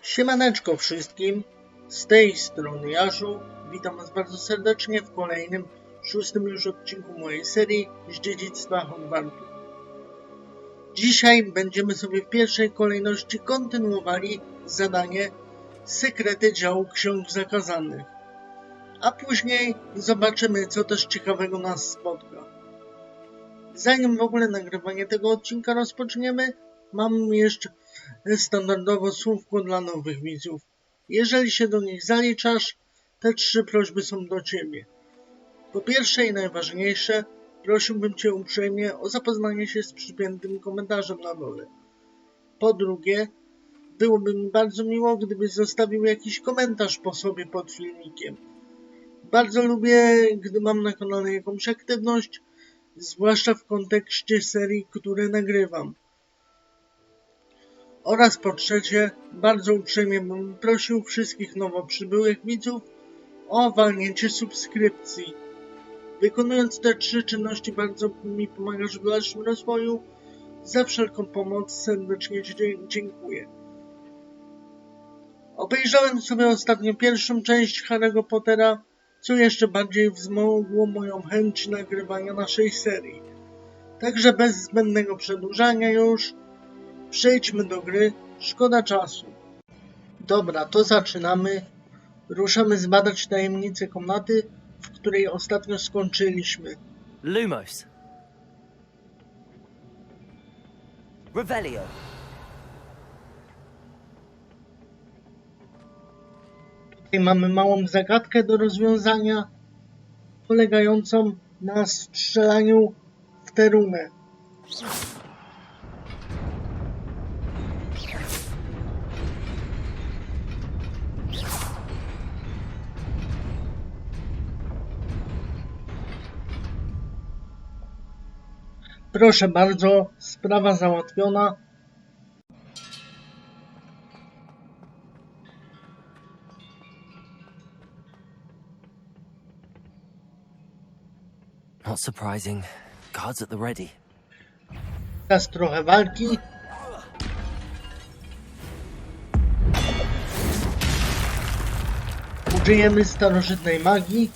Siemaneczko wszystkim, z tej strony Jarzu, witam was bardzo serdecznie w kolejnym, szóstym już odcinku mojej serii z Dziedzictwa Hogwartu. Dzisiaj będziemy sobie w pierwszej kolejności kontynuowali zadanie Sekrety działu ksiąg zakazanych, a później zobaczymy, co też ciekawego nas spotka. Zanim w ogóle nagrywanie tego odcinka rozpoczniemy, mam jeszcze standardowo słówko dla nowych widzów. Jeżeli się do nich zaliczasz, te 3 prośby są do ciebie. Po pierwsze i najważniejsze, prosiłbym cię uprzejmie o zapoznanie się z przypiętym komentarzem na dole. Po drugie, byłoby mi bardzo miło, gdybyś zostawił jakiś komentarz po sobie pod filmikiem. Bardzo lubię, gdy mam na kanale jakąś aktywność, zwłaszcza w kontekście serii, które nagrywam. Oraz po trzecie, bardzo uprzejmie bym prosił wszystkich nowo przybyłych widzów o walnięcie subskrypcji. Wykonując te 3 czynności bardzo mi pomagasz w dalszym rozwoju. Za wszelką pomoc serdecznie ci dziękuję. Obejrzałem sobie ostatnio pierwszą część Harry'ego Pottera, co jeszcze bardziej wzmogło moją chęć nagrywania naszej serii. Także bez zbędnego przedłużania już, przejdźmy do gry, szkoda czasu. Dobra, to zaczynamy. Ruszamy zbadać tajemnicę komnaty, w której ostatnio skończyliśmy. Lumos. Revelio. Tutaj mamy małą zagadkę do rozwiązania, polegającą na strzelaniu w tę runę. Proszę bardzo, sprawa załatwiona. Not surprising. Guards at the ready. Teraz trochę walki. Użyjemy starożytnej magii.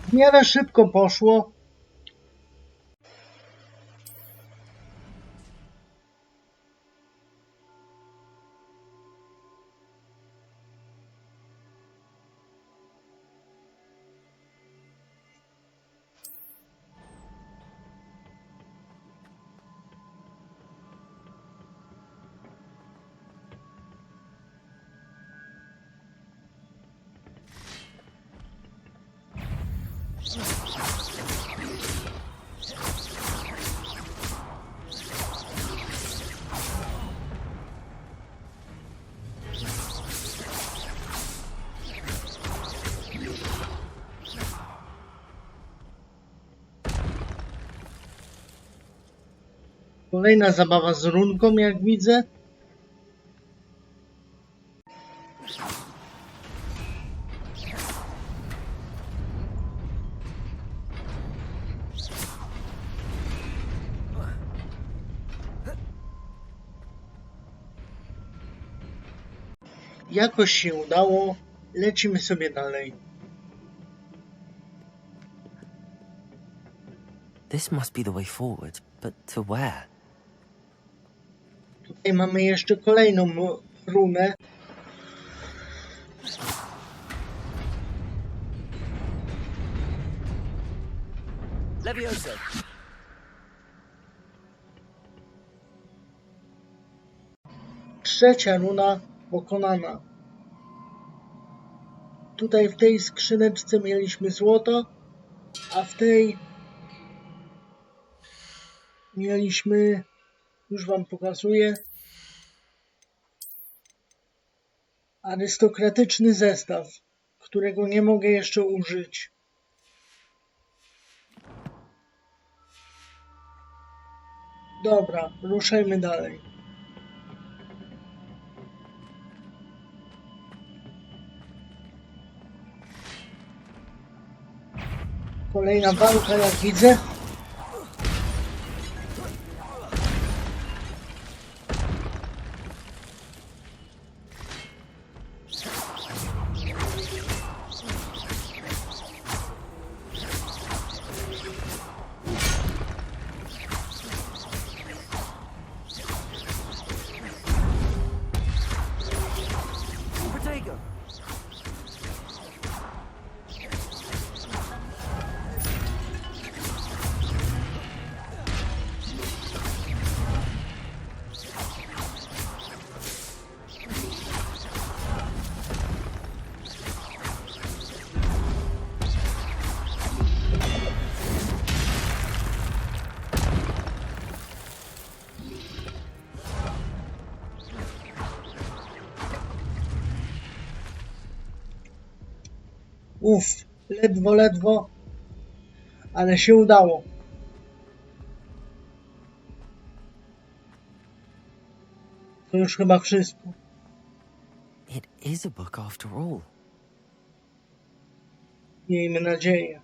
W miarę szybko poszło. Kolejna zabawa z runką, jak widzę. Jakoś się udało, lecimy sobie dalej. This must be the way forward, but to where? Tutaj mamy jeszcze kolejną runę. Levioso. Trzecia runa pokonana. Tutaj w tej skrzyneczce mieliśmy złoto, a w tej mieliśmy, już wam pokazuję, arystokratyczny zestaw, którego nie mogę jeszcze użyć. Dobra, ruszajmy dalej. Kolejna walka, jak widzę. Ledwo, ale się udało. To już chyba wszystko. It is a book after all. Miejmy nadzieję.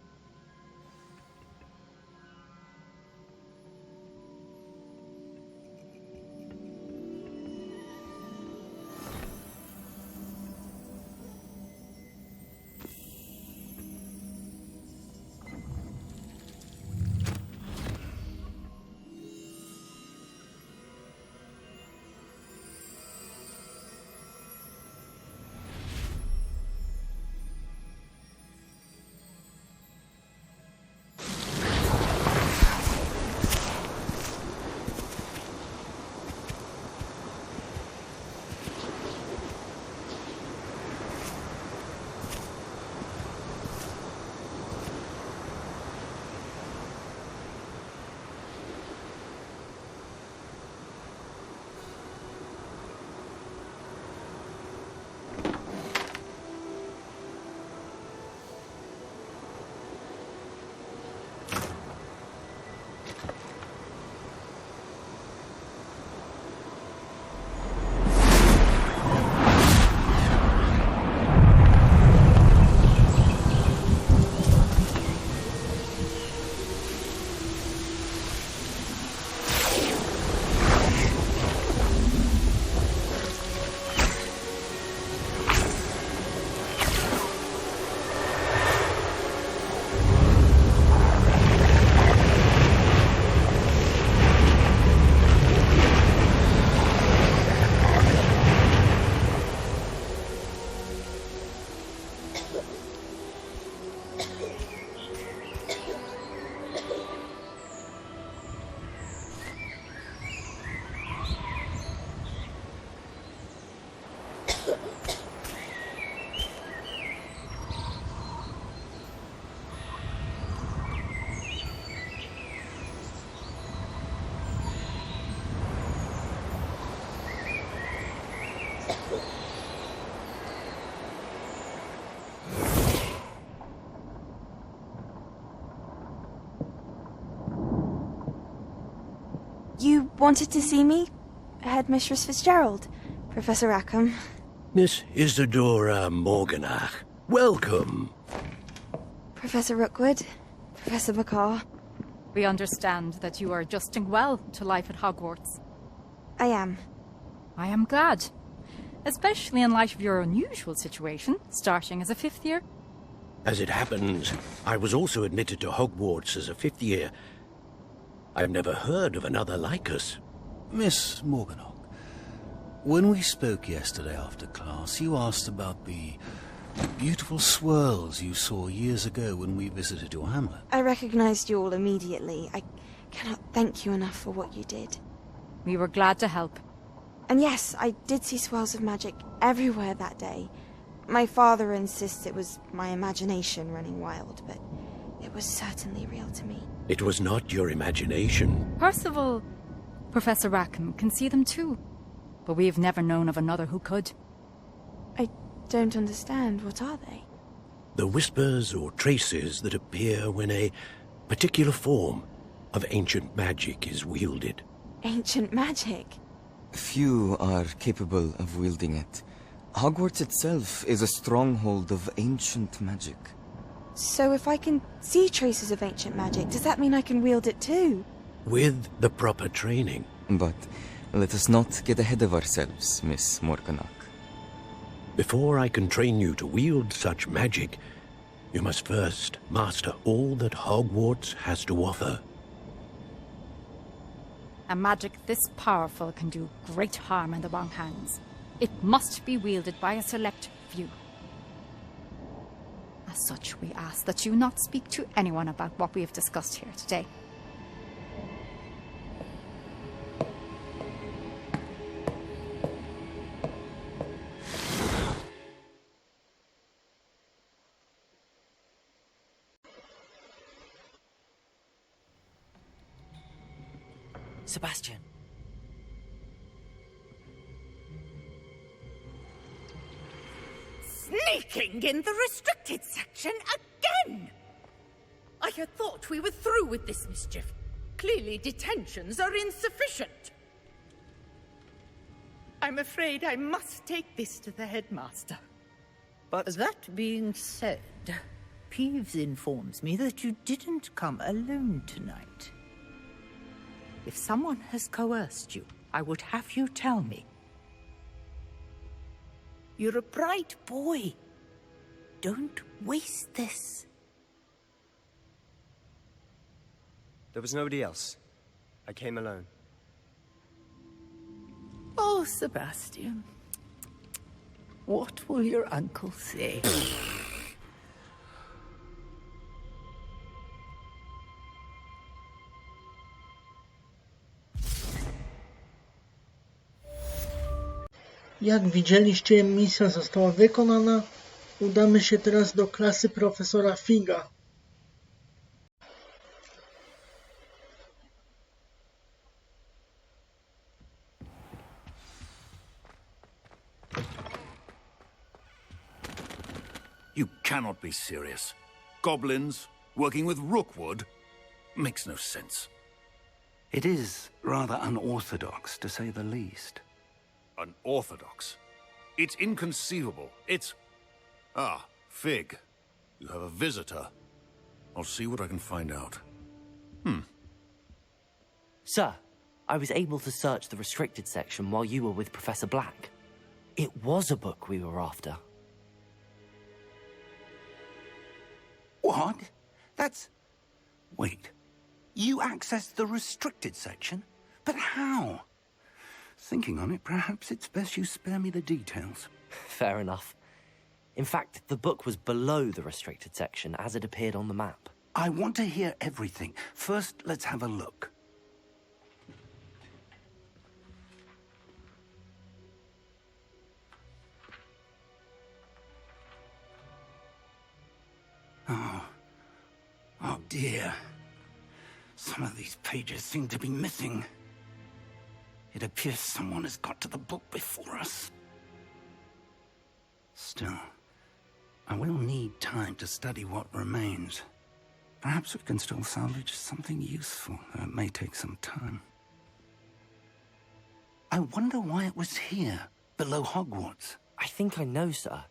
You wanted to see me? Headmistress Fitzgerald, Professor Rackham. Miss Isadora Morganach, welcome. Professor Rookwood, Professor Macaw. We understand that you are adjusting well to life at Hogwarts. I am. I am glad. Especially in light of your unusual situation, starting as a fifth year. As it happens, I was also admitted to Hogwarts as a fifth year. I've never heard of another like us. Miss Morganach, when we spoke yesterday after class, you asked about the beautiful swirls you saw years ago when we visited your hamlet. I recognized you all immediately. I cannot thank you enough for what you did. We were glad to help. And yes, I did see swirls of magic everywhere that day. My father insists it was my imagination running wild, but it was certainly real to me. It was not your imagination. Percival, Professor Rackham can see them too. But we've never known of another who could. I don't understand. What are they? The whispers or traces that appear when a particular form of ancient magic is wielded. Ancient magic? Few are capable of wielding it. Hogwarts itself is a stronghold of ancient magic. So if I can see traces of ancient magic, does that mean I can wield it too? With the proper training. But let us not get ahead of ourselves, Miss Morganach. Before I can train you to wield such magic, you must first master all that Hogwarts has to offer. A magic this powerful can do great harm in the wrong hands. It must be wielded by a select few. As such, we ask that you not speak to anyone about what we have discussed here today. Sebastian. Sneaking in the restricted section again! I had thought we were through with this mischief. Clearly detentions are insufficient. I'm afraid I must take this to the headmaster. But that being said, Peeves informs me that you didn't come alone tonight. If someone has coerced you, I would have you tell me. You're a bright boy. Don't waste this. There was nobody else. I came alone. Oh, Sebastian. What will your uncle say? Jak widzieliście, misja została wykonana. Udamy się teraz do klasy profesora Figa. You cannot be serious. Goblins working with Rookwood makes no sense. It is rather unorthodox, to say the least. Unorthodox? It's inconceivable. It's... Ah, Fig. You have a visitor. I'll see what I can find out. Sir, I was able to search the restricted section while you were with Professor Black. It was a book we were after. What? That's... Wait. You accessed the restricted section? But how? Thinking on it, perhaps it's best you spare me the details. Fair enough. In fact, the book was below the restricted section as it appeared on the map. I want to hear everything. First, let's have a look. Oh dear. Some of these pages seem to be missing. It appears someone has got to the book before us. Still, I will need time to study what remains. Perhaps we can still salvage something useful, though it may take some time. I wonder why it was here, below Hogwarts. I think I know, sir.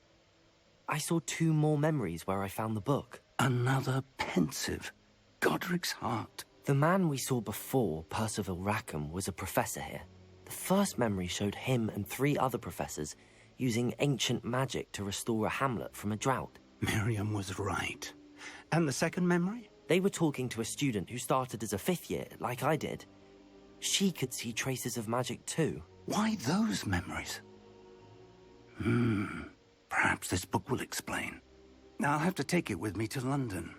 I saw 2 more memories where I found the book. Another pensive. Godric's heart. The man we saw before, Percival Rackham, was a professor here. The first memory showed him and 3 other professors using ancient magic to restore a hamlet from a drought. Miriam was right. And the second memory? They were talking to a student who started as a 5th year, like I did. She could see traces of magic too. Why those memories? Perhaps this book will explain. I'll have to take it with me to London.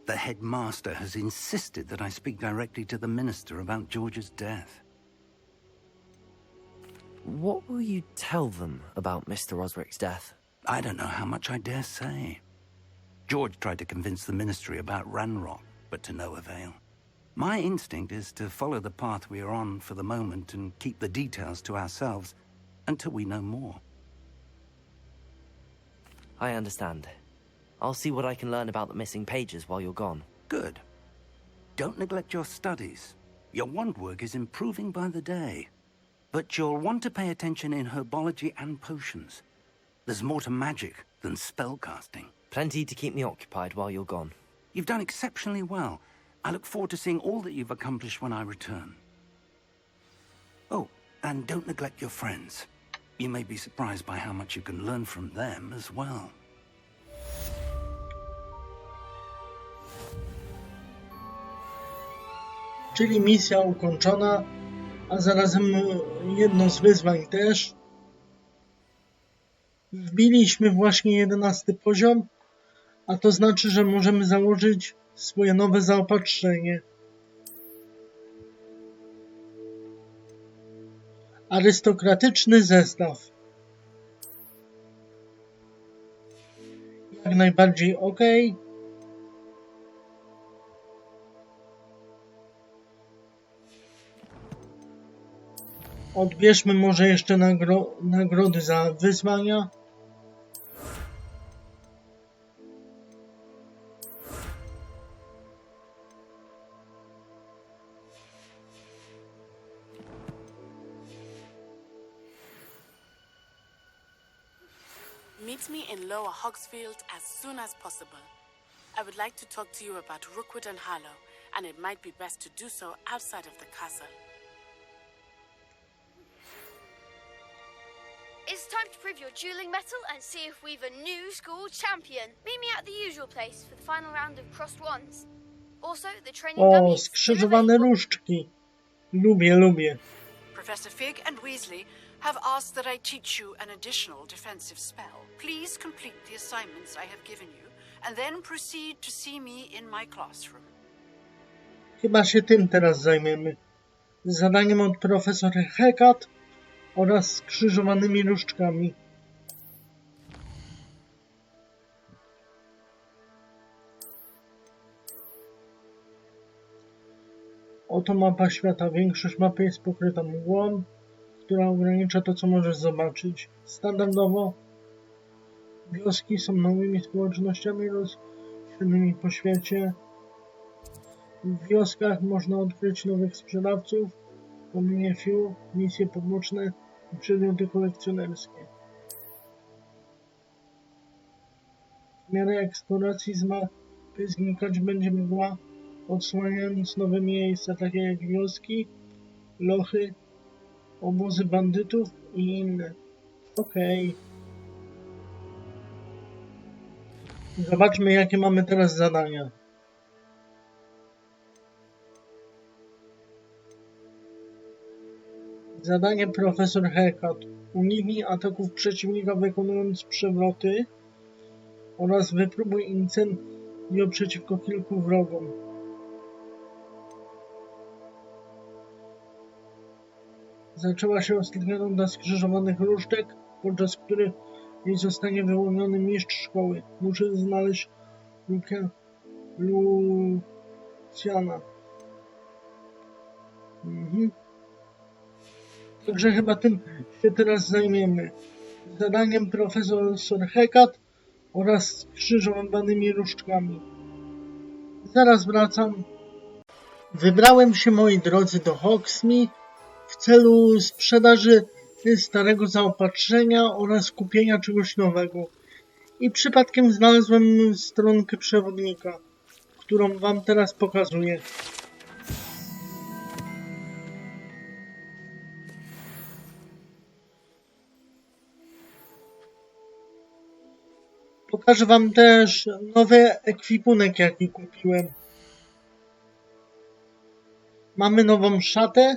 The headmaster has insisted that I speak directly to the minister about George's death. What will you tell them about Mr. Osric's death? I don't know how much I dare say. George tried to convince the Ministry about Ranrock, but to no avail. My instinct is to follow the path we are on for the moment and keep the details to ourselves until we know more. I understand. I'll see what I can learn about the missing pages while you're gone. Good. Don't neglect your studies. Your wand work is improving by the day. But you'll want to pay attention in herbology and potions. There's more to magic than spellcasting. Plenty to keep me occupied while you're gone. You've done exceptionally well. I look forward to seeing all that you've accomplished when I return. Oh, and don't neglect your friends. You may be surprised by how much you can learn from them as well. Czyli misja ukończona, a zarazem jedno z wyzwań też. Wbiliśmy właśnie 11 poziom, a to znaczy, że możemy założyć swoje nowe zaopatrzenie. Arystokratyczny zestaw. Jak najbardziej ok. Odbierzmy może jeszcze nagrody za wyzwania. Meet me in Lower Hogsfield as soon as possible. I would like to talk to you about Rookwood and Harlow, and it might be best to do so outside of the castle. It's time to prove your dueling mettle and see if we've a new school champion. Meet me at the usual place for the final round of crossed wands. Also, the training dummies. O, skrzyżowane różdżki. Lubię. Professor Fig and Weasley have asked that I teach you an additional defensive spell. Please complete the assignments I have given you, and then proceed to see me in my classroom. Chyba się tym teraz zajmiemy. Zadaniem od profesor Hecat oraz skrzyżowanymi różdżkami. Oto mapa świata. Większość mapy jest pokryta mgłą, która ogranicza to, co możesz zobaczyć. Standardowo wioski są małymi społecznościami rozsianymi po świecie. W wioskach można odkryć nowych sprzedawców, pomimo fiu, misje poboczne i przedmioty kolekcjonerskie. W miarę eksploracji z mapy znikać będzie mgła, odsłaniając nowe miejsca, takie jak wioski, lochy, obozy bandytów i inne. Okej. Zobaczmy, jakie mamy teraz zadania. Zadanie profesor Hecat. Uniknij ataków przeciwnika wykonując przewroty oraz wypróbuj incendio przeciwko kilku wrogom. Zaczęła się ostatnia runda skrzyżowanych różdżek, podczas których jej zostanie wyłoniony mistrz szkoły. Muszę znaleźć Luciana. Także chyba tym się teraz zajmiemy. Zadaniem profesor Hecat oraz skrzyżowanymi różdżkami. Zaraz wracam. Wybrałem się, moi drodzy, do Hogsmeade w celu sprzedaży starego zaopatrzenia oraz kupienia czegoś nowego. I przypadkiem znalazłem stronkę przewodnika, którą wam teraz pokazuję. Pokażę wam też nowy ekwipunek, jaki kupiłem. Mamy nową szatę,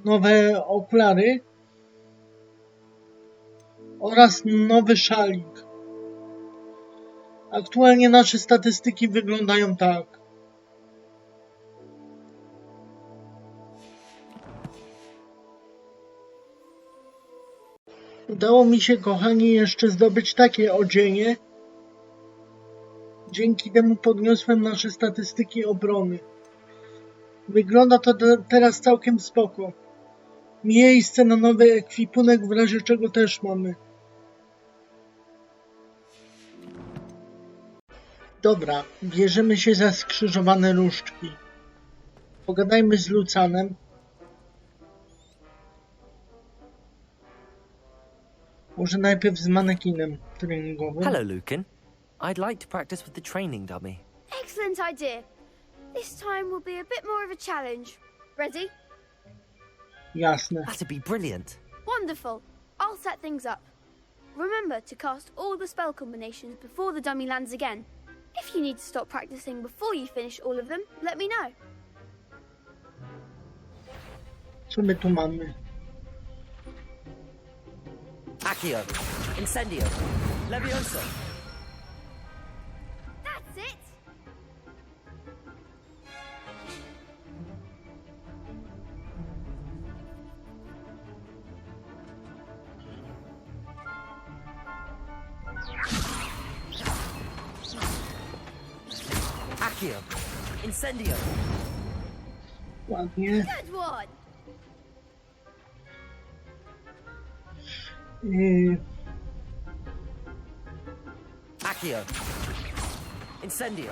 nowe okulary oraz nowy szalik. Aktualnie nasze statystyki wyglądają tak. Udało mi się, kochani, jeszcze zdobyć takie odzienie. Dzięki temu podniosłem nasze statystyki obrony. Wygląda to teraz całkiem spoko. Miejsce na nowy ekwipunek, w razie czego też mamy. Dobra, bierzemy się za skrzyżowane różdżki. Pogadajmy z Lucanem. Może najpierw z manekinem treningowym. Hello, Lucan. I'd like to practice with the training dummy. Excellent idea. This time will be a bit more of a challenge. Ready? Jasne. That'd be brilliant. Wonderful. I'll set things up. Remember to cast all the spell combinations before the dummy lands again. If you need to stop practicing before you finish all of them, let me know. Co my tu mamy? Accio. Incendio. Levioso. That's it! Accio. Incendio. Ładnie. Good one! Accio. Incendio.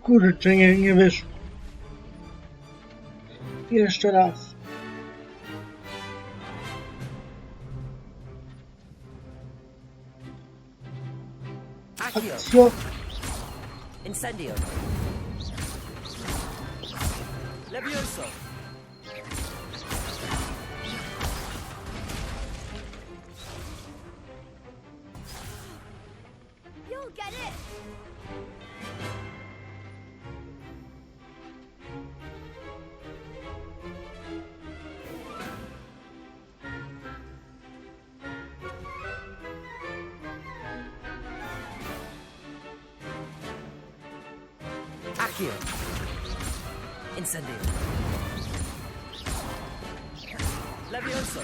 Kurczę, nie wyszło. Jeszcze raz. Accio. Incendio. Levioso. You'll get it! Accio. Incendio. Levioso.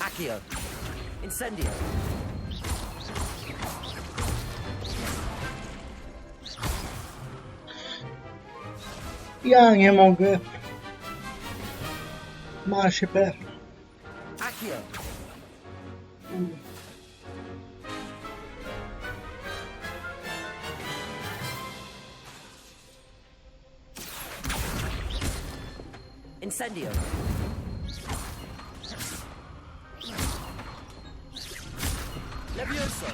Accio. Incendio. Ja nie mogę. Ma się per. Accio. Incendio. Levioso.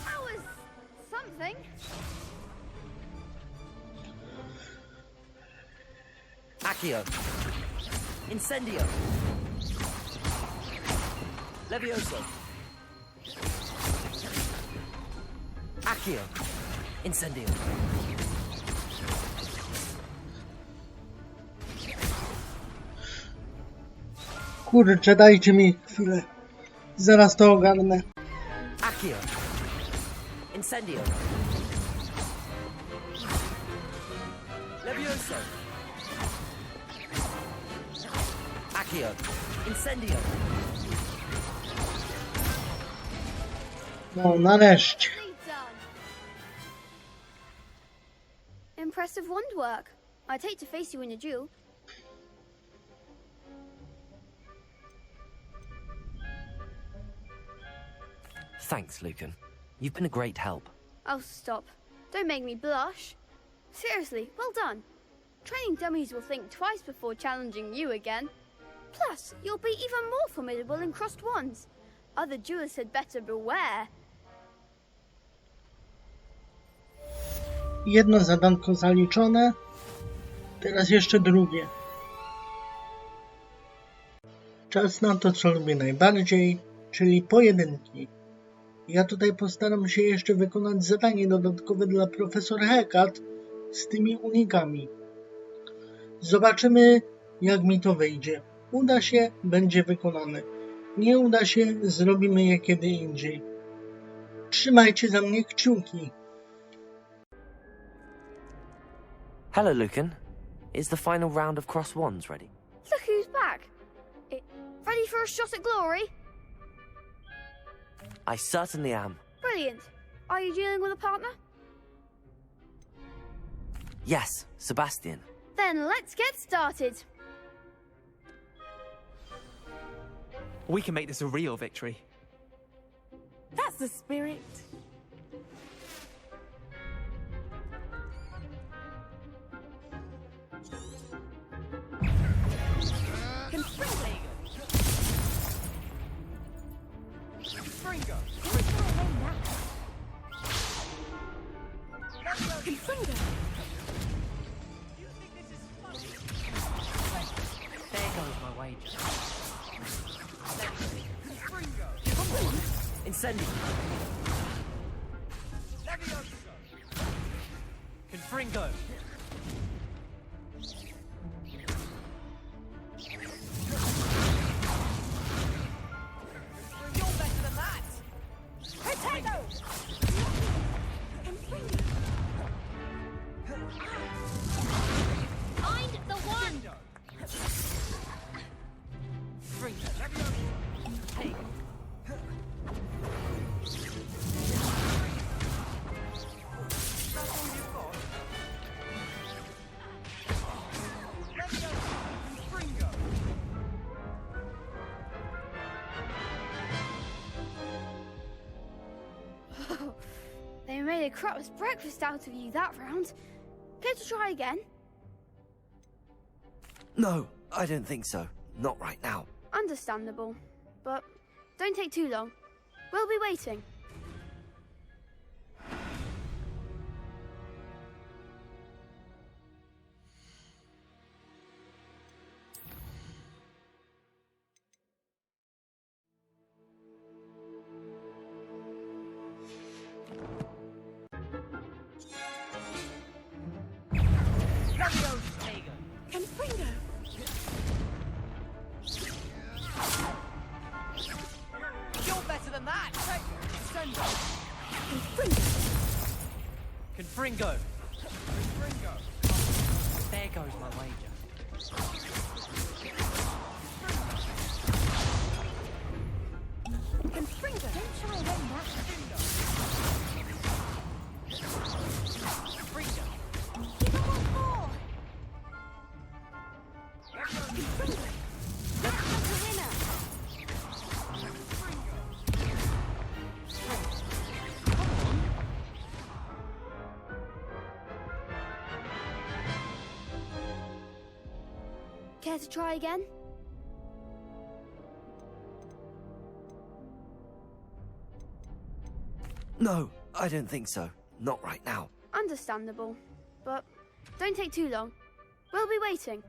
That was something. Accio. Incendio. Levioso. Accio. Incendio. Kurczę, dajcie mi chwilę. Zaraz to ogarnę. Accio. Incendio. Levioso. Accio. Incendio. No, nareszcie. Impressive wand work. I'd hate to face you in a duel. Thanks, Lucan. You've been a great help. Oh, stop. Don't make me blush. Seriously, well done. Training dummies will think twice before challenging you again. Plus, you'll be even more formidable in crossed wands. Other duelists had better beware. Jedno zadanko zaliczone. Teraz jeszcze drugie. Czas na to, co lubię najbardziej, czyli pojedynki. Ja tutaj postaram się jeszcze wykonać zadanie dodatkowe dla profesor Hecat z tymi unikami. Zobaczymy, jak mi to wyjdzie. Uda się, będzie wykonane. Nie uda się, zrobimy je kiedy indziej. Trzymajcie za mnie kciuki. Hello, Lucan. Is the final round of cross wands ready? Look who's back. Ready for a shot at glory? I certainly am. Brilliant. Are you dealing with a partner? Yes, Sebastian. Then let's get started. We can make this a real victory. That's the spirit. There goes my wager. Incendio. Confringo. You're better than that. Potato. Find the one. Hey. They made a crap's breakfast out of you that round. Care to try again? No, I don't think so. Not right now. Understandable. But don't take too long. We'll be waiting. You're better than that. Confringo. There goes my wager. Confringo. Don't try and run that. Confringo. Give him one more. Confringo. That's the winner. Care to try again? No, I don't think so. Not right now. Understandable. But don't take too long. We'll be waiting.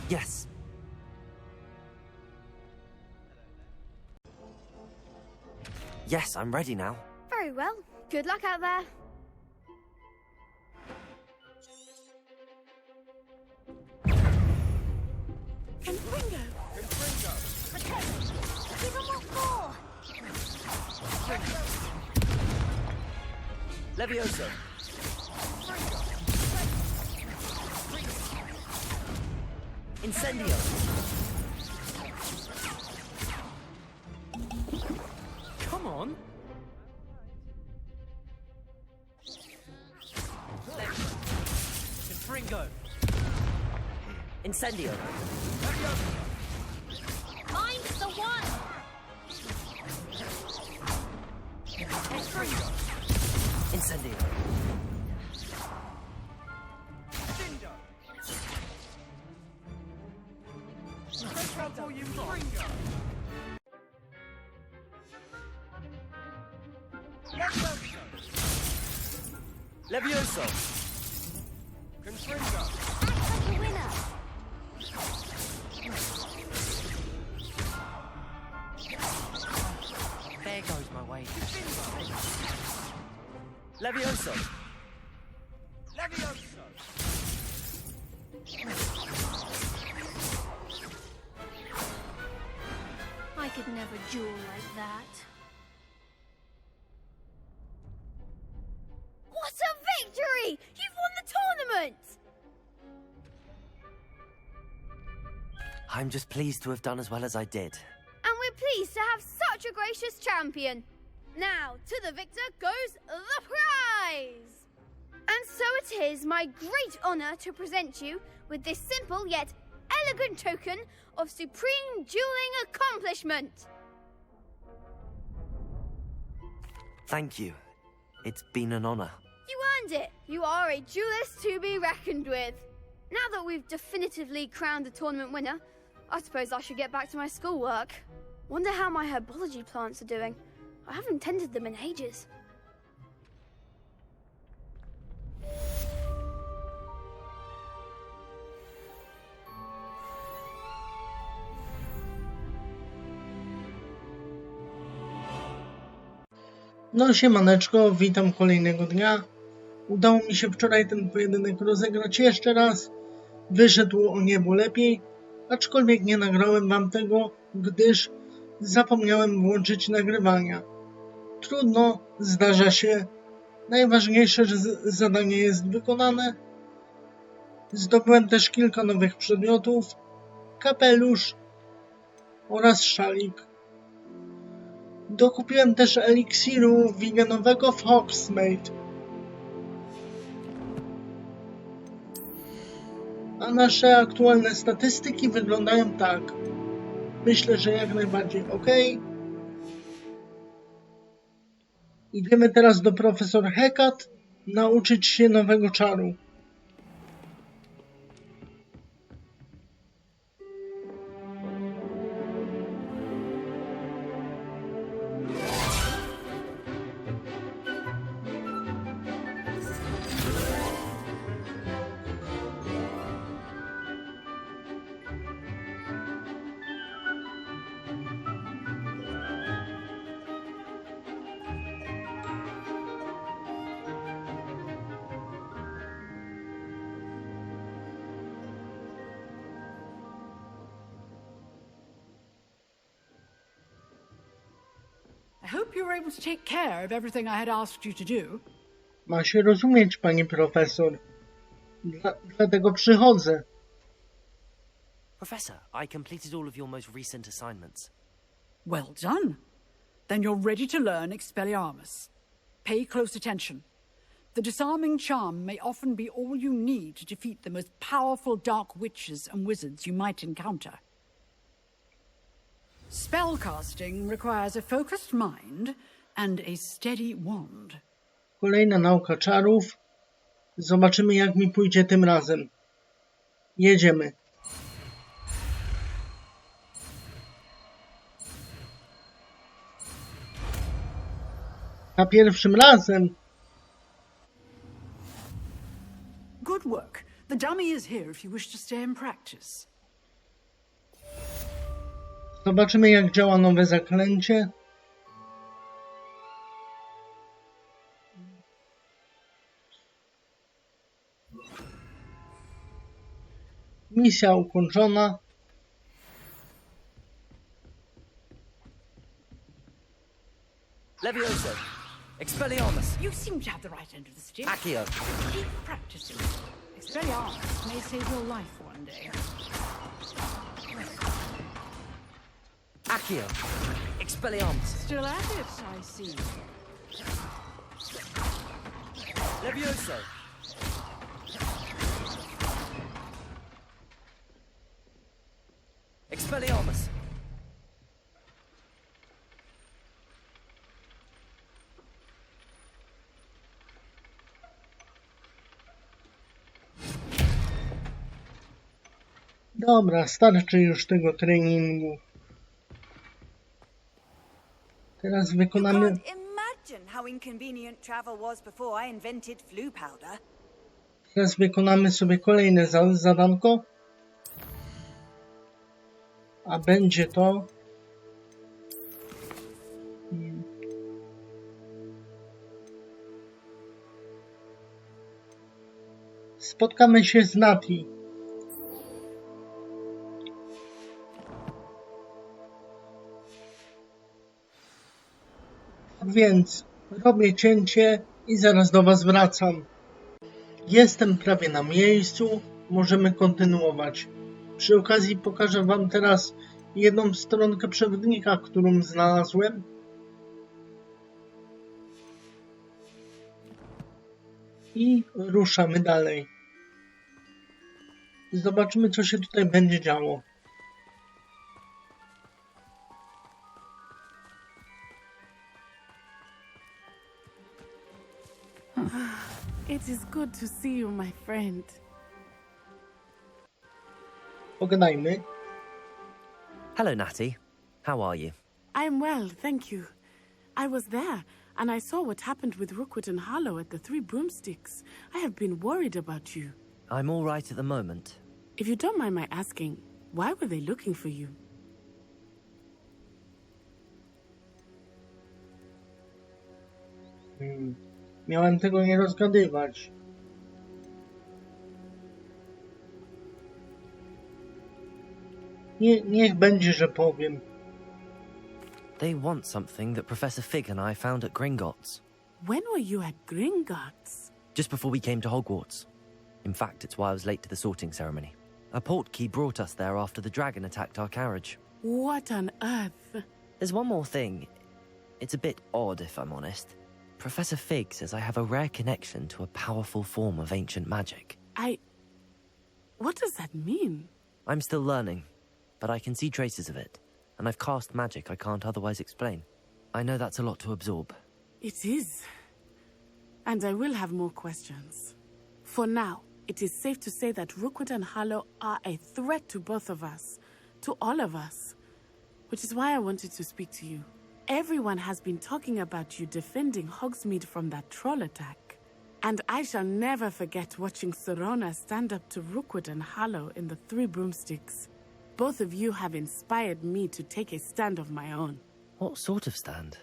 Yes. Yes, I'm ready now. Very well. Good luck out there. Confringo. Give him what for? Levioso. Incendio. Come on. Confringo. Incendio. Find the one. Incendio. Levioso. Confringo. Act like a winner. There goes my way. Levioso. Levioso. could never duel like that. What a victory! You've won the tournament! I'm just pleased to have done as well as I did. And we're pleased to have such a gracious champion. Now, to the victor goes the prize! And so it is my great honor to present you with this simple yet elegant token of supreme dueling accomplishment. Thank you. It's been an honor. You earned it. You are a duelist to be reckoned with. Now that we've definitively crowned the tournament winner, I suppose I should get back to my schoolwork. Wonder how my herbology plants are doing. I haven't tended them in ages. No siemaneczko, witam kolejnego dnia. Udało mi się wczoraj ten pojedynek rozegrać jeszcze raz. Wyszedł o niebo lepiej, aczkolwiek nie nagrałem wam tego, gdyż zapomniałem włączyć nagrywania. Trudno, zdarza się. Najważniejsze, że zadanie jest wykonane. Zdobyłem też kilka nowych przedmiotów, kapelusz oraz szalik. Dokupiłem też eliksiru wiganowego w Hogsmeade. A nasze aktualne statystyki wyglądają tak. Myślę, że jak najbardziej ok. Idziemy teraz do profesor Hecat nauczyć się nowego czaru. I hope you were able to take care of everything I had asked you to do. Ma się rozumieć, pani profesor. Dlatego przychodzę. Professor, I completed all of your most recent assignments. Well done. Then you're ready to learn Expelliarmus. Pay close attention. The disarming charm may often be all you need to defeat the most powerful dark witches and wizards you might encounter. Spellcasting requires a focused mind and a steady wand. Kolejna nauka czarów. Zobaczymy, jak mi pójdzie tym razem. Jedziemy. Za pierwszym razem. Good work. The dummy is here if you wish to stay and practice. Zobaczymy, jak działa nowe zaklęcie. Misja ukończona. Levioso! Expelliarmus! You seem to have the right end of the stick. Accio! Keep practicing. Expelliarmus may save your life one day. Accio! Expelliarmus! Still at it, I see. Levioso! Expelliarmus! Dobra, starczy już tego treningu. Teraz wykonamy... Imagine how inconvenient travel was before I invented flu powder. Teraz wykonamy sobie kolejne zadanko. A będzie to... Spotkamy się z Nati. Tak więc robię cięcie i zaraz do was wracam. Jestem prawie na miejscu, możemy kontynuować. Przy okazji pokażę wam teraz jedną stronkę przewodnika, którą znalazłem. I ruszamy dalej. Zobaczmy, co się tutaj będzie działo. It is good to see you, my friend. Pogadajmy. Hello, Natty. How are you? I'm well, thank you. I was there, and I saw what happened with Rookwood and Harlow at the Three Broomsticks. I have been worried about you. I'm all right at the moment. If you don't mind my asking, why were they looking for you? Miałem tego nie rozgadywać. Niech będzie, że powiem. They want something that Professor Fig and I found at Gringotts. When were you at Gringotts? Just before we came to Hogwarts. In fact, it's why I was late to the sorting ceremony. A portkey brought us there after the dragon attacked our carriage. What on earth? There's one more thing. It's a bit odd, if I'm honest. Professor Fig says I have a rare connection to a powerful form of ancient magic. What does that mean? I'm still learning, but I can see traces of it, and I've cast magic I can't otherwise explain. I know that's a lot to absorb. It is. And I will have more questions. For now, it is safe to say that Rookwood and Harlow are a threat to both of us, to all of us, which is why I wanted to speak to you. Everyone has been talking about you defending Hogsmeade from that troll attack. And I shall never forget watching Sorona stand up to Rookwood and Harlow in the Three Broomsticks. Both of you have inspired me to take a stand of my own. What sort of stand?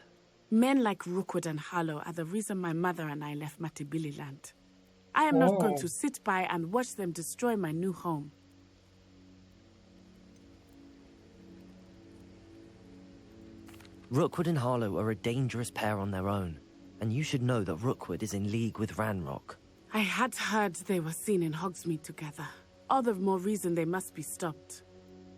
Men like Rookwood and Harlow are the reason my mother and I left Matabeleland. I am not going to sit by and watch them destroy my new home. Rookwood and Harlow are a dangerous pair on their own, and you should know that Rookwood is in league with Ranrock. I had heard they were seen in Hogsmeade together. All the more reason they must be stopped.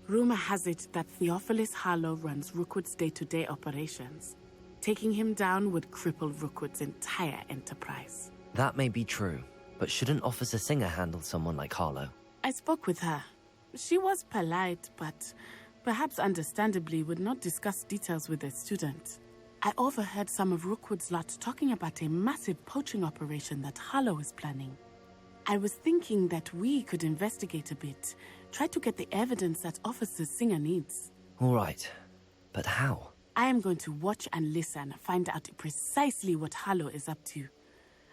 Rumor has it that Theophilus Harlow runs Rookwood's day-to-day operations. Taking him down would cripple Rookwood's entire enterprise. That may be true, but shouldn't Officer Singer handle someone like Harlow? I spoke with her. She was polite, but perhaps understandably would not discuss details with a student. I overheard some of Rookwood's lot talking about a massive poaching operation that Harlow is planning. I was thinking that we could investigate a bit, try to get the evidence that Officer Singer needs. All right, but how? I am going to watch and listen, find out precisely what Harlow is up to.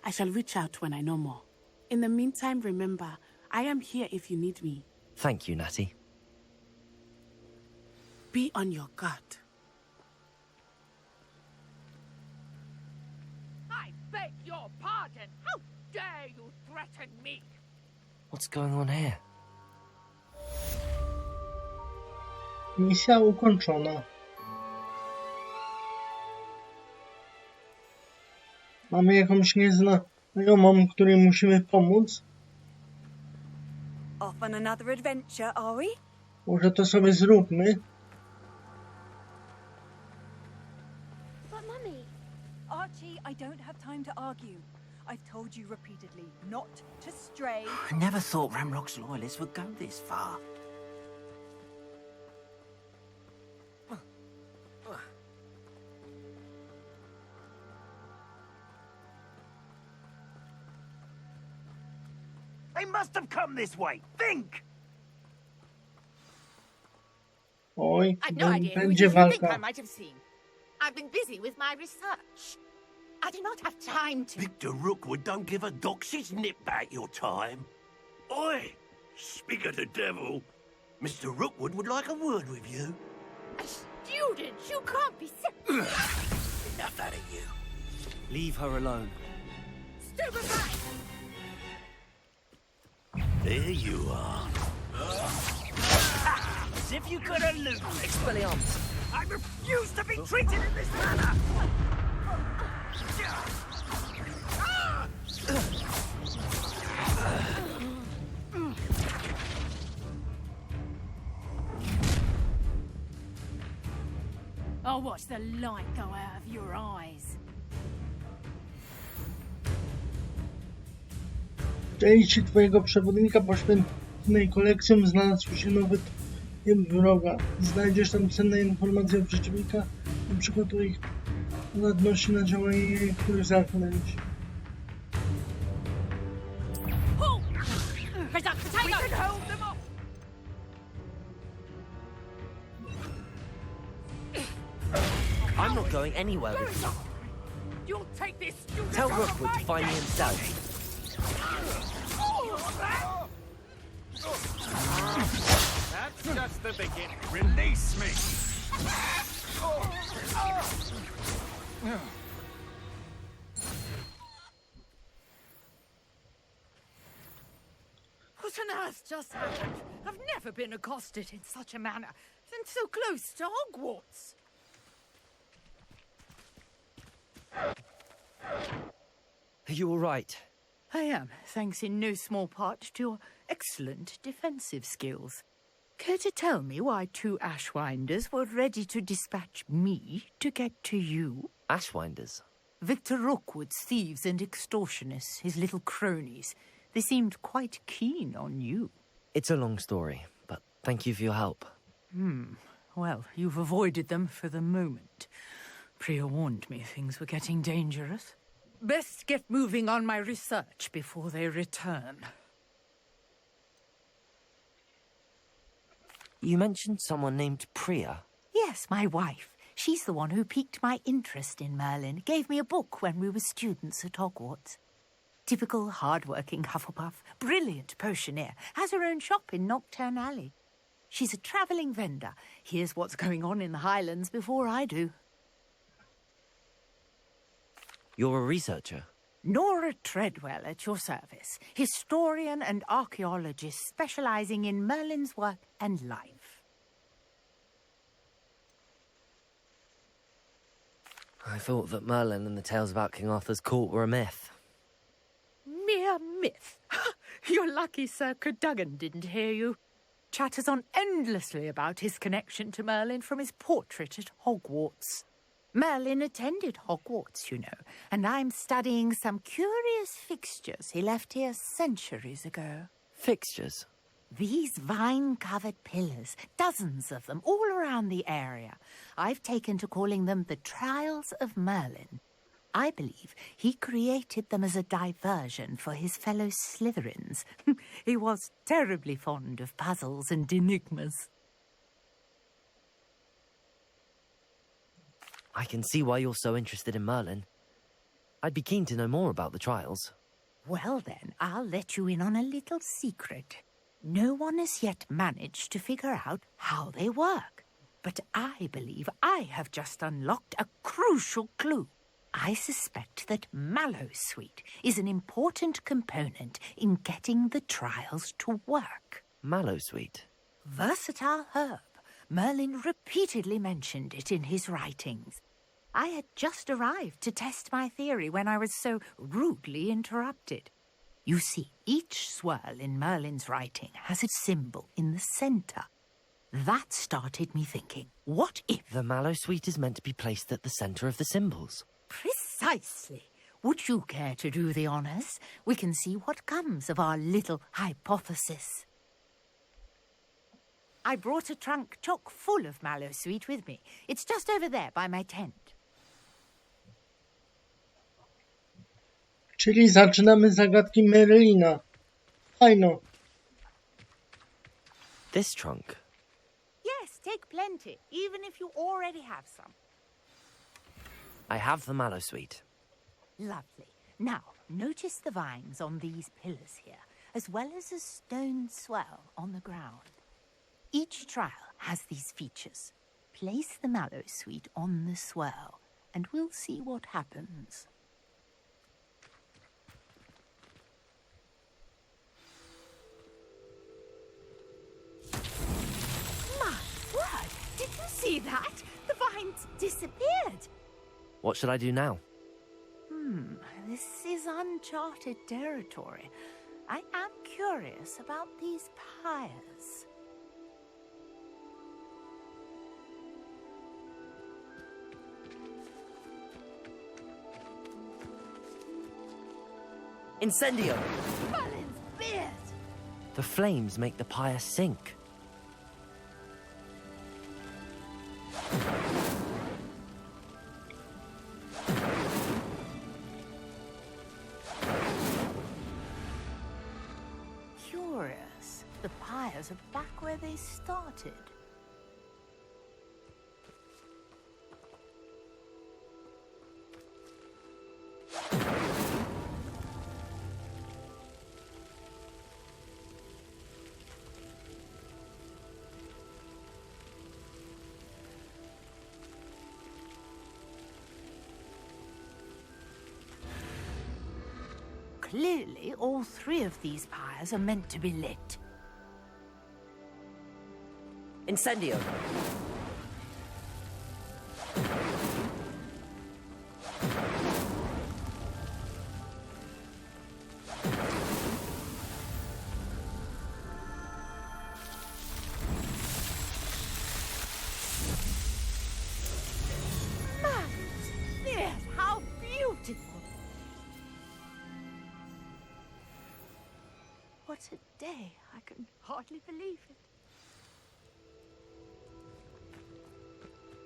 I shall reach out when I know more. In the meantime, remember, I am here if you need me. Thank you, Natty. Be on your guard. I beg your pardon. How dare you threaten me? What's going on here? Misja ukończona. Mamy jakąś nieznajomą, której musimy pomóc. Off on another adventure, are we? Może to sobie zróbmy. But Mummy... Archie, I don't have time to argue. I've told you repeatedly not to stray. I never thought Ranrock's loyalists would go this far. They must have come this way. Think! Oj, I've no idea who it będzie is you think I walka. might have seen. I've been busy with my research. I do not have time to... Victor Rookwood don't give a doxy's nip back your time. Oi! Speak of the devil. Mr. Rookwood would like a word with you. Students, you can't be sick. Enough out of you. Leave her alone. Stupefy! There you are. As if you could elude me. Expelliarmus. I refuse to be treated in this manner! I'll watch the light go out of your eyes. Części twojego przewodnika poświęconej kolekcją znalazł się nowy tym wroga. Znajdziesz tam cenne informacje o przeciwnikach, na przykład o ich umiejętności na działanie niektórych zaklęć. I'm not going anywhere with you. You'll take this. Tell Rookwood to find me himself. That's just the beginning. Release me! What on earth just happened? I've never been accosted in such a manner, and so close to Hogwarts. Are you all right? I am, thanks in no small part to your excellent defensive skills. Care to tell me why 2 Ashwinders were ready to dispatch me to get to you? Ashwinders? Victor Rookwood's thieves and extortionists, his little cronies. They seemed quite keen on you. It's a long story, but thank you for your help. Well, you've avoided them for the moment. Priya warned me things were getting dangerous. Best get moving on my research before they return. You mentioned someone named Priya. Yes, my wife. She's the one who piqued my interest in Merlin. Gave me a book when we were students at Hogwarts. Typical hard-working Hufflepuff, brilliant potioneer, has her own shop in Nocturne Alley. She's a travelling vendor. Hears what's going on in the Highlands before I do. You're a researcher? Nora Treadwell at your service. Historian and archaeologist specialising in Merlin's work and life. I thought that Merlin and the tales about King Arthur's court were a myth. Mere myth. You're lucky Sir Cadogan didn't hear you. Chatters on endlessly about his connection to Merlin from his portrait at Hogwarts. Merlin attended Hogwarts, you know, and I'm studying some curious fixtures he left here centuries ago. Fixtures? These vine-covered pillars, dozens of them, all around the area. I've taken to calling them the Trials of Merlin. I believe he created them as a diversion for his fellow Slytherins. He was terribly fond of puzzles and enigmas. I can see why you're so interested in Merlin. I'd be keen to know more about the trials. Well then, I'll let you in on a little secret. No one has yet managed to figure out how they work. But I believe I have just unlocked a crucial clue. I suspect that Mallowsweet is an important component in getting the trials to work. Mallowsweet? Versatile herb. Merlin repeatedly mentioned it in his writings. I had just arrived to test my theory when I was so rudely interrupted. You see, each swirl in Merlin's writing has a symbol in the centre. That started me thinking, what if... The Mallowsweet is meant to be placed at the centre of the symbols. Precisely. Would you care to do the honours? We can see what comes of our little hypothesis. I brought a trunk chock full of Mallowsweet with me. It's just over there by my tent. Czyli zaczynamy zagadki Merlina. Fajno. This trunk? Yes, take plenty, even if you already have some. I have the Mallowsweet. Lovely. Now, notice the vines on these pillars here, as well as a stone swell on the ground. Each trial has these features. Place the Mallowsweet on the swirl, and we'll see what happens. My word! Did you see that? The vines disappeared. What should I do now? This is uncharted territory. I am curious about these pyres. Incendio! Balin's beard! The flames make the pyre sink. Curious. The pyres are back where they started. Clearly, all three of these pyres are meant to be lit. Incendio! Yes, how beautiful! What a day. I can hardly believe it.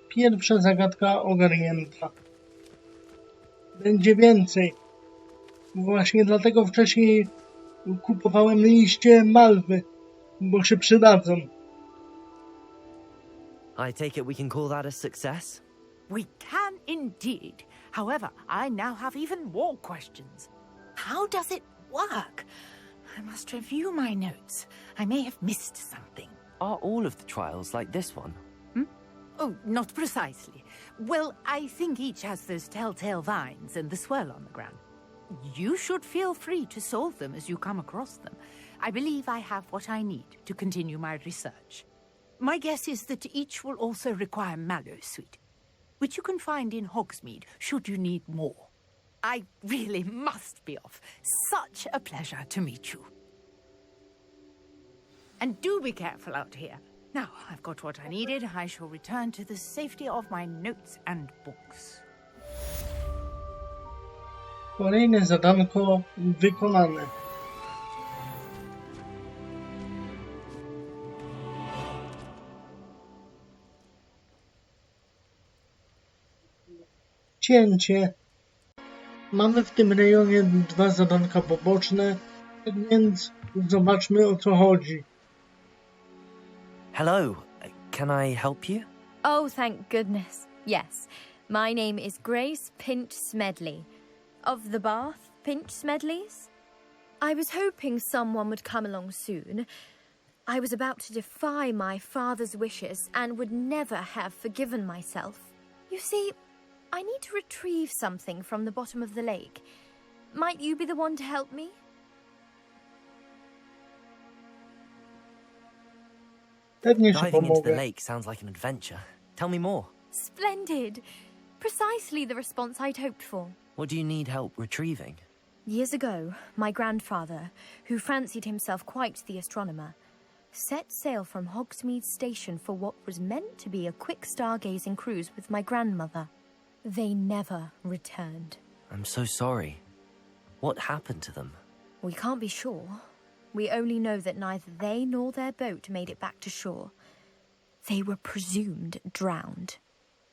Pierwsza zagadka ogarnięta. Będzie więcej. Właśnie dlatego wcześniej kupowałem liście malwy, bo się przydadzą. I take it we can call that a success? We can indeed. However, I now have even more questions. How does it work? I must review my notes. I may have missed something. Are all of the trials like this one? Oh, not precisely. Well, I think each has those telltale vines and the swirl on the ground. You should feel free to solve them as you come across them. I believe I have what I need to continue my research. My guess is that each will also require mallowsweet, which you can find in Hogsmeade should you need more. I really must be off. Such a pleasure to meet you. And do be careful out here. Now, I've got what I needed. I shall return to the safety of my notes and books. Kolejne zadanko wykonane. Cięcie. Mamy w tym rejonie 2 zadanka poboczne, tak więc zobaczmy, o co chodzi. Hello, can I help you? Oh, thank goodness. Yes, my name is Grace Pinch Smedley. Of the Bath Pinch Smedleys? I was hoping someone would come along soon. I was about to defy my father's wishes and would never have forgiven myself. You see, I need to retrieve something from the bottom of the lake. Might you be the one to help me? Diving into the lake sounds like an adventure. Tell me more. Splendid! Precisely the response I'd hoped for. What do you need help retrieving? Years ago, my grandfather, who fancied himself quite the astronomer, set sail from Hogsmeade Station for what was meant to be a quick stargazing cruise with my grandmother. They never returned. I'm so sorry. What happened to them? We can't be sure. We only know that neither they nor their boat made it back to shore. They were presumed drowned.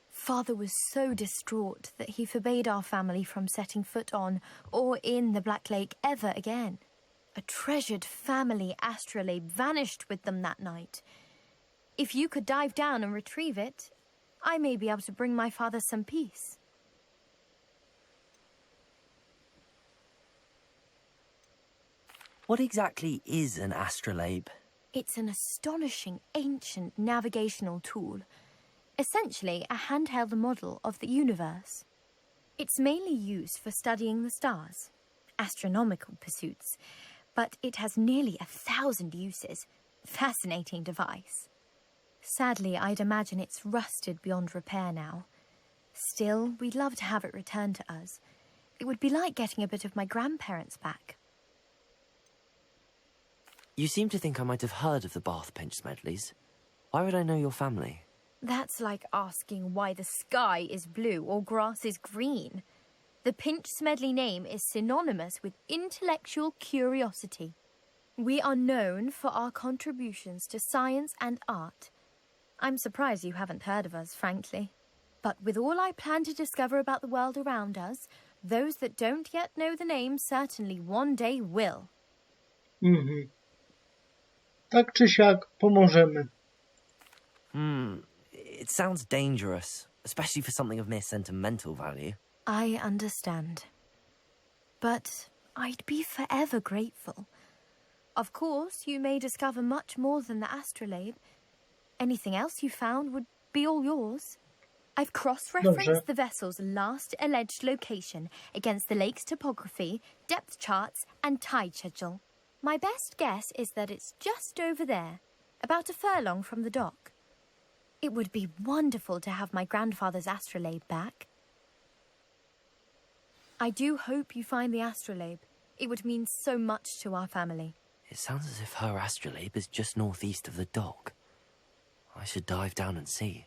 Father was so distraught that he forbade our family from setting foot on or in the Black Lake ever again. A treasured family astrolabe vanished with them that night. If you could dive down and retrieve it, I may be able to bring my father some peace. What exactly is an astrolabe? It's an astonishing ancient navigational tool. Essentially a handheld model of the universe. It's mainly used for studying the stars, astronomical pursuits, but it has nearly 1,000 uses. Fascinating device. Sadly, I'd imagine it's rusted beyond repair now. Still, we'd love to have it returned to us. It would be like getting a bit of my grandparents back. You seem to think I might have heard of the Bath Pinch Smedleys. Why would I know your family? That's like asking why the sky is blue or grass is green. The Pinch Smedley name is synonymous with intellectual curiosity. We are known for our contributions to science and art. I'm surprised you haven't heard of us, frankly. But with all I plan to discover about the world around us, those that don't yet know the name certainly one day will. Tak czy siak, pomożemy. It sounds dangerous, especially for something of mere sentimental value. I understand. But I'd be forever grateful. Of course, you may discover much more than the astrolabe. Anything else you found would be all yours. I've cross-referenced the vessel's last alleged location against the lake's topography, depth charts, and tide schedule. My best guess is that it's just over there, about a furlong from the dock. It would be wonderful to have my grandfather's astrolabe back. I do hope you find the astrolabe. It would mean so much to our family. It sounds as if her astrolabe is just northeast of the dock. I should dive down and see.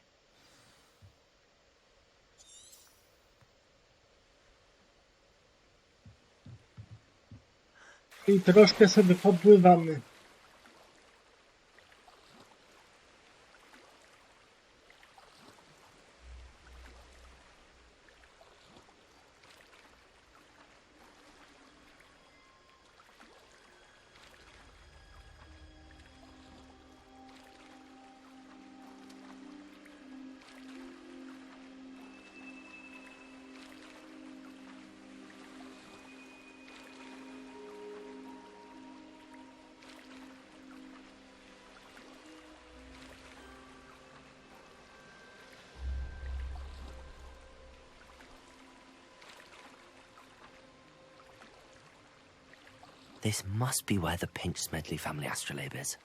I troszkę sobie popływamy. This must be where the Pinch Smedley family astrolabe is.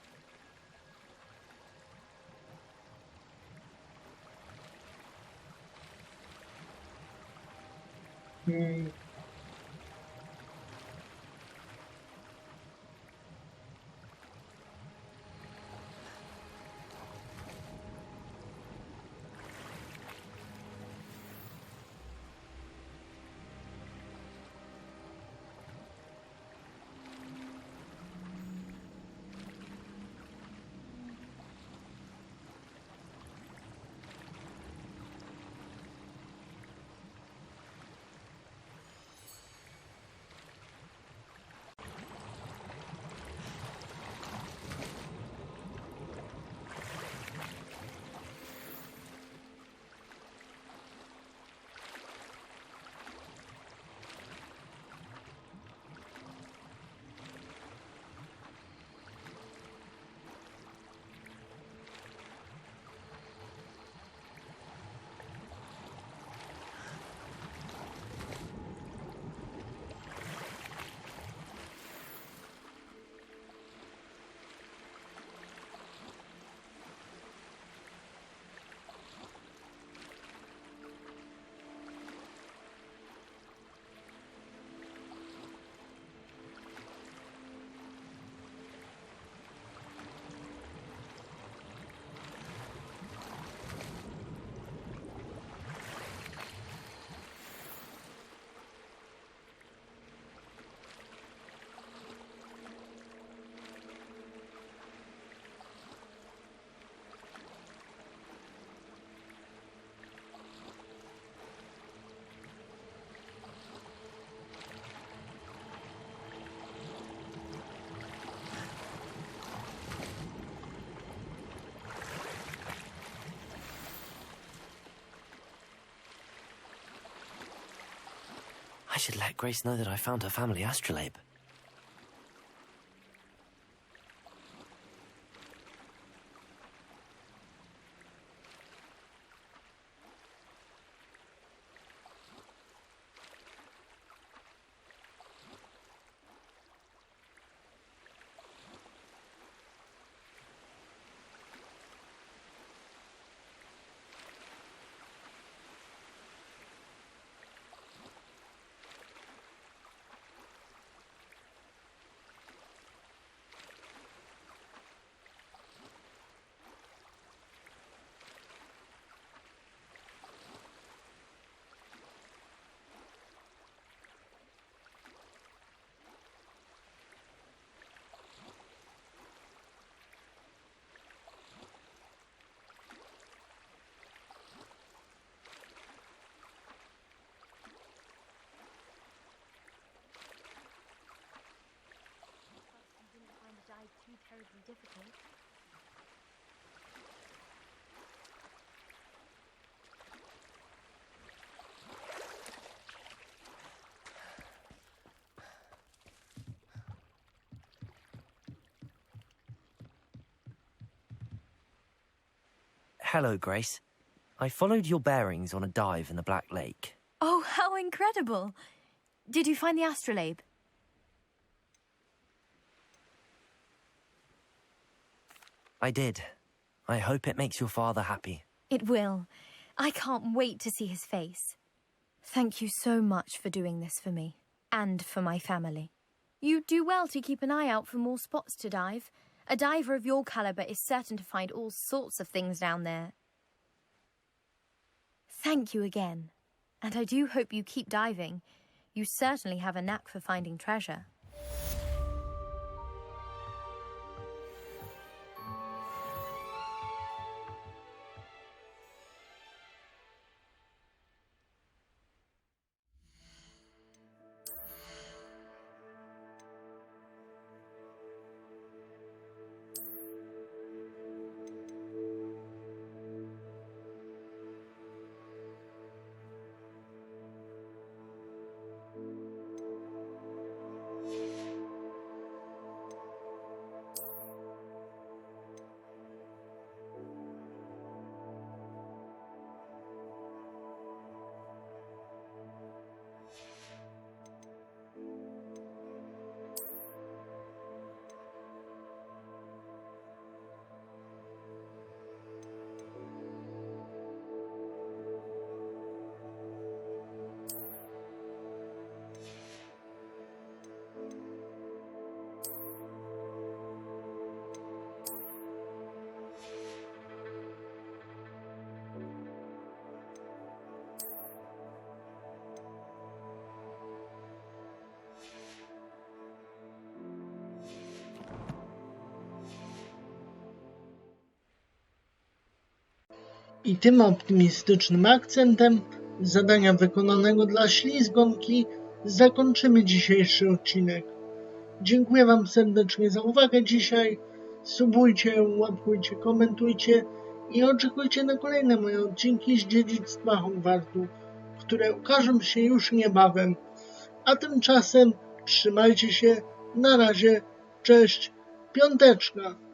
I should let Grace know that I found her family astrolabe. difficult. Hello, Grace. I followed your bearings on a dive in the Black Lake. Oh, how incredible! Did you find the astrolabe? I did. I hope it makes your father happy. It will. I can't wait to see his face. Thank you so much for doing this for me, and for my family. You do well to keep an eye out for more spots to dive. A diver of your caliber is certain to find all sorts of things down there. Thank you again. And I do hope you keep diving. You certainly have a knack for finding treasure. I tym optymistycznym akcentem zadania wykonanego dla ślizgonki zakończymy dzisiejszy odcinek. Dziękuję Wam serdecznie za uwagę dzisiaj. Subujcie, łapkujcie, komentujcie i oczekujcie na kolejne moje odcinki z Dziedzictwa Hogwartu, które ukażą się już niebawem. A tymczasem trzymajcie się, na razie, cześć, piąteczka.